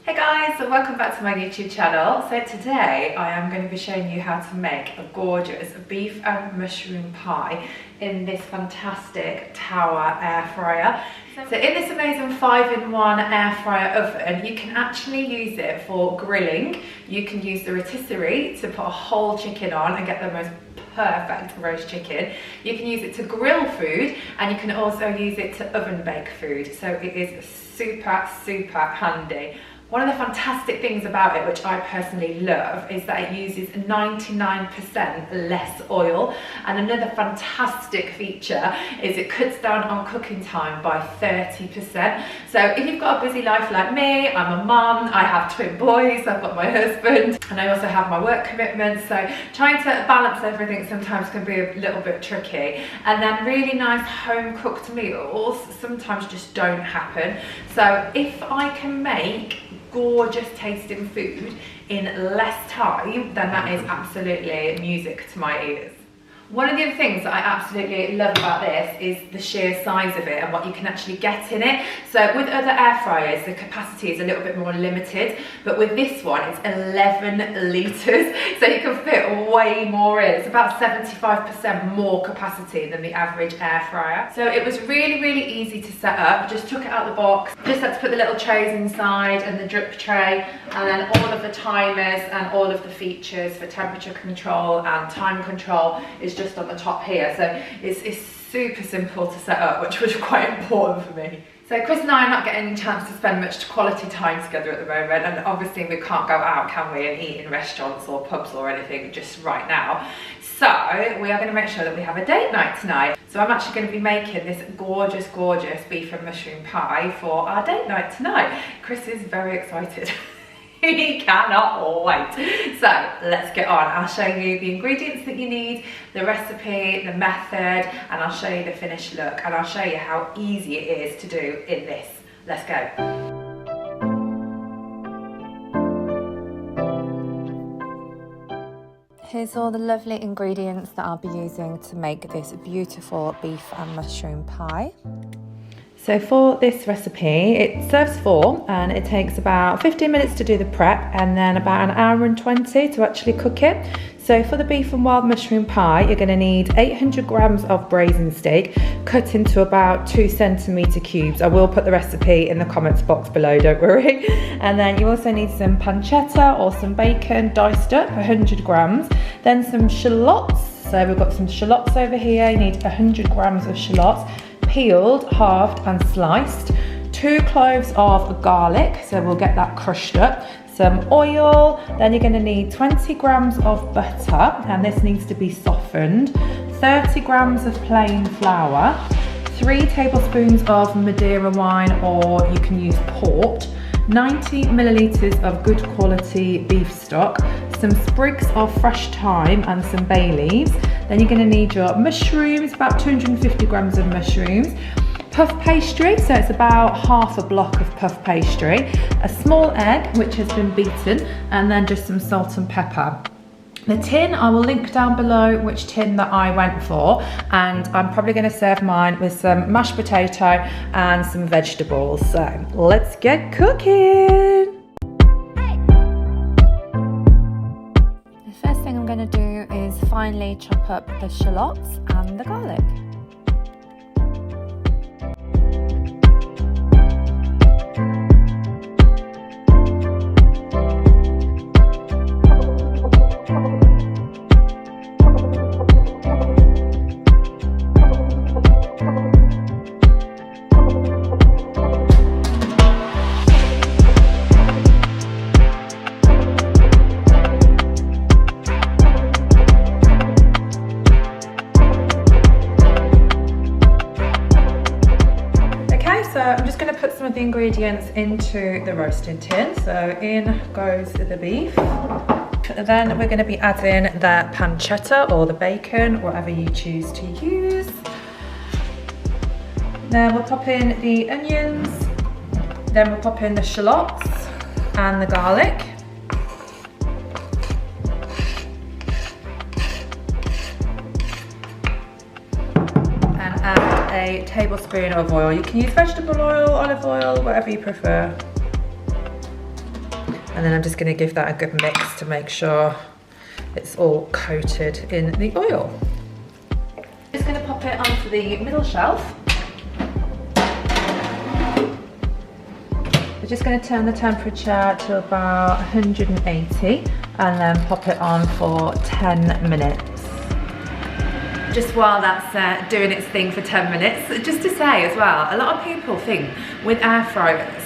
Hey guys, welcome back to my YouTube channel. So today I am going to be showing you how to make a gorgeous beef and mushroom pie in this fantastic tower air fryer. So in this amazing 5-in-1 air fryer oven, you can actually use it for grilling. You can use the rotisserie to put a whole chicken on and get the most perfect roast chicken. You can use it to grill food, and you can also use it to oven bake food. So it is super handy. One of the fantastic things about it, which I personally love, is that it uses 99% less oil. And another fantastic feature is it cuts down on cooking time by 30%. So if you've got a busy life like me, I'm a mum, I have twin boys, I've got my husband, and I also have my work commitments. So trying to balance everything sometimes can be a little bit tricky. And then really nice home cooked meals sometimes just don't happen. So if I can make gorgeous tasting food in less time, then that is absolutely music to my ears. One of the other things that I absolutely love about this is the sheer size of it and what you can actually get in it. So with other air fryers, the capacity is a little bit more limited, but with this one, it's 11 litres, so you can fit way more in. It's about 75% more capacity than the average air fryer. So it was really easy to set up. Just took it out of the box, just had to put the little trays inside and the drip tray, and then all of the timers and all of the features for temperature control and time control is just on the top here. So it's super simple to set up, which was quite important for me. So Chris and I are not getting a chance to spend much quality time together at the moment, and obviously we can't go out, can we, and eat in restaurants or pubs or anything just right now. So we are going to make sure that we have a date night tonight. So I'm actually going to be making this gorgeous beef and mushroom pie for our date night tonight. Chris is very excited. He cannot wait. So let's get on. I'll show you the ingredients that you need, the recipe, the method, and I'll show you the finished look, and I'll show you how easy it is to do in this. Let's go. Here's all the lovely ingredients that I'll be using to make this beautiful beef and mushroom pie. So for this recipe, it serves 4 and it takes about 15 minutes to do the prep and then about 1 hour and 20 to actually cook it. So for the beef and wild mushroom pie, you're going to need 800 grams of braising steak cut into about 2 centimetre cubes. I will put the recipe in the comments box below, don't worry. And then you also need some pancetta or some bacon diced up, 100 grams. Then some shallots. So we've got some shallots over here. You need 100 grams of shallots, peeled, halved and sliced. 2 cloves of garlic, so we'll get that crushed up. Some oil, then you're going to need 20 grams of butter, and this needs to be softened. 30 grams of plain flour. 3 tablespoons of madeira wine, or you can use port. 90 millilitres of good quality beef stock, some sprigs of fresh thyme and some bay leaves. Then you're going to need your mushrooms, about 250 grams of mushrooms. Puff pastry, so it's about half a block of puff pastry. A small egg which has been beaten, and then just some salt and pepper. The tin, I will link down below which tin that I went for, and I'm probably going to serve mine with some mashed potato and some vegetables. So let's get cooking. The first thing I'm going to do is finely chop up the shallots and the garlic. So I'm just going to put some of the ingredients into the roasting tin. So in goes the beef. Then we're going to be adding the pancetta or the bacon, whatever you choose to use. Then we'll pop in the onions. Then we'll pop in the shallots and the garlic. Add a tablespoon of oil. You can use vegetable oil, olive oil, whatever you prefer. And then I'm just going to give that a good mix to make sure it's all coated in the oil. Just going to pop it onto the middle shelf. We're just going to turn the temperature to about 180 and then pop it on for 10 minutes. Just while that's doing its thing for 10 minutes, just to say as well, a lot of people think with air fryers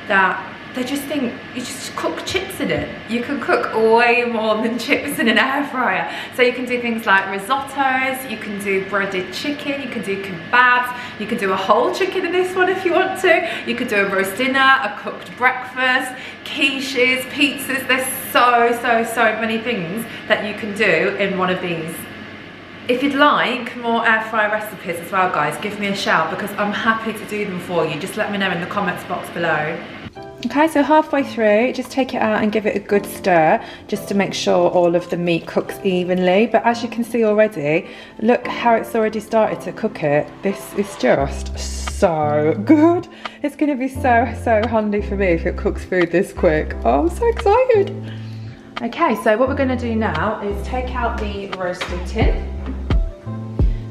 that they just think you just cook chips in it. You can cook way more than chips in an air fryer. So you can do things like risottos, you can do breaded chicken, you can do kebabs, you can do a whole chicken in this one if you want to. You could do a roast dinner, a cooked breakfast, quiches, pizzas. There's so many things that you can do in one of these. If you'd like more air fryer recipes as well, guys, give me a shout because I'm happy to do them for you. Just let me know in the comments box below. Okay, so halfway through, just take it out and give it a good stir just to make sure all of the meat cooks evenly. But as you can see already, look how it's already started to cook it. This is just so good. It's going to be so handy for me if it cooks food this quick. Oh, I'm so excited. Okay, so what we're going to do now is take out the roasting tin.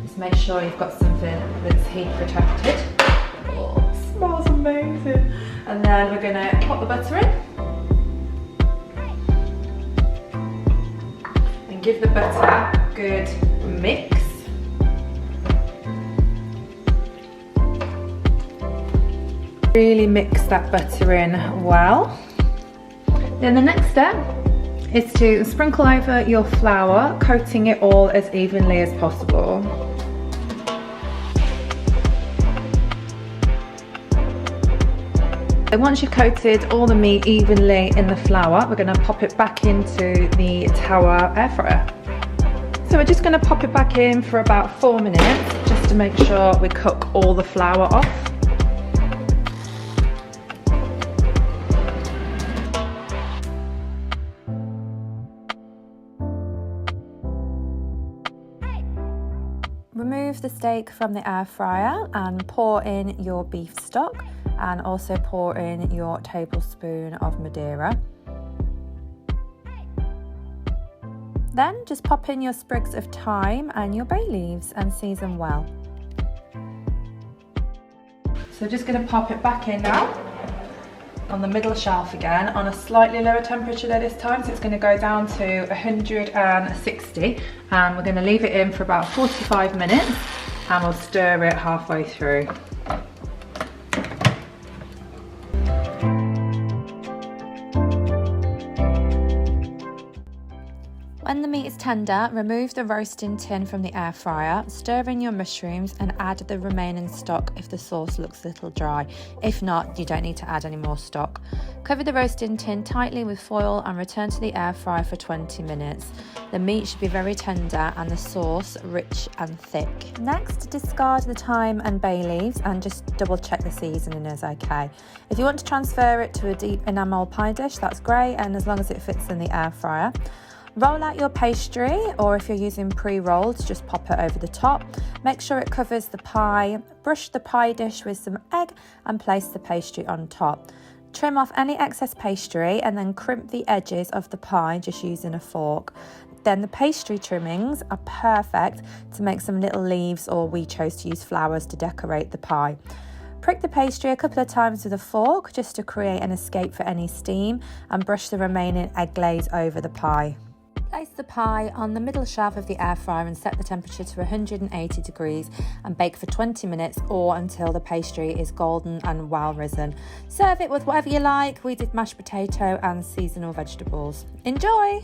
Just make sure you've got something that's heat protected. Oh, it smells amazing. And then we're going to put the butter in and give the butter a good mix. Really mix that butter in well. Then the next step is to sprinkle over your flour, coating it all as evenly as possible. So once you've coated all the meat evenly in the flour, we're going to pop it back into the tower air fryer. So we're just going to pop it back in for about 4 minutes just to make sure we cook all the flour off. Remove the steak from the air fryer and pour in your beef stock and also pour in your tablespoon of madeira. Then just pop in your sprigs of thyme and your bay leaves and season well. So just going to pop it back in now on the middle shelf again on a slightly lower temperature there this time, so it's going to go down to 160 and we're going to leave it in for about 45 minutes and we'll stir it halfway through. When the meat is tender, remove the roasting tin from the air fryer, stir in your mushrooms and add the remaining stock if the sauce looks a little dry. If not, you don't need to add any more stock. Cover the roasting tin tightly with foil and return to the air fryer for 20 minutes. The meat should be very tender and the sauce rich and thick. Next, discard the thyme and bay leaves and just double check the seasoning is okay. If you want to transfer it to a deep enamel pie dish, that's great, and as long as it fits in the air fryer. Roll out your pastry, or if you're using pre-rolls, just pop it over the top. Make sure it covers the pie. Brush the pie dish with some egg and place the pastry on top. Trim off any excess pastry and then crimp the edges of the pie just using a fork. Then the pastry trimmings are perfect to make some little leaves, or we chose to use flowers to decorate the pie. Prick the pastry a couple of times with a fork just to create an escape for any steam, and brush the remaining egg glaze over the pie. Place the pie on the middle shelf of the air fryer and set the temperature to 180 degrees and bake for 20 minutes or until the pastry is golden and well risen. Serve it with whatever you like. We did mashed potato and seasonal vegetables. Enjoy!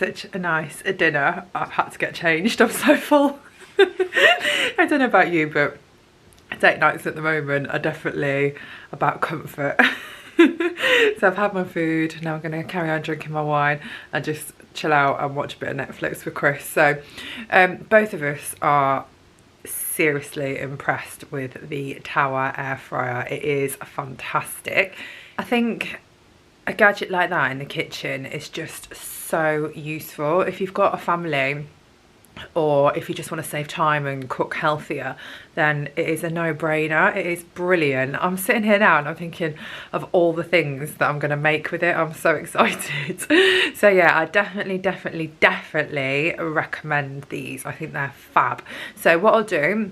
such a nice dinner. I've had to get changed, I'm so full. I don't know about you, but date nights at the moment are definitely about comfort. So I've had my food, now I'm going to carry on drinking my wine and just chill out and watch a bit of Netflix with Chris. So both of us are seriously impressed with the Tower air fryer. It is fantastic. I think a gadget like that in the kitchen is just so useful if you've got a family, or if you just want to save time and cook healthier, then it is a no-brainer. It is brilliant. I'm sitting here now and I'm thinking of all the things that I'm going to make with it. I'm so excited. So yeah, I definitely recommend these. I think they're fab. So what I'll do,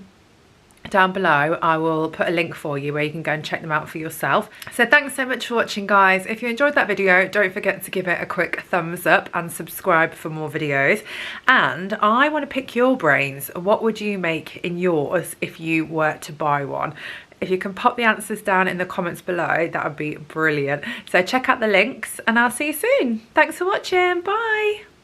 down below I will put a link for you where you can go and check them out for yourself. So thanks so much for watching, guys. If you enjoyed that video, don't forget to give it a quick thumbs up and subscribe for more videos. And I want to pick your brains. What would you make in yours if you were to buy one? If you can pop the answers down in the comments below, that would be brilliant. So check out the links and I'll see you soon. Thanks for watching. Bye.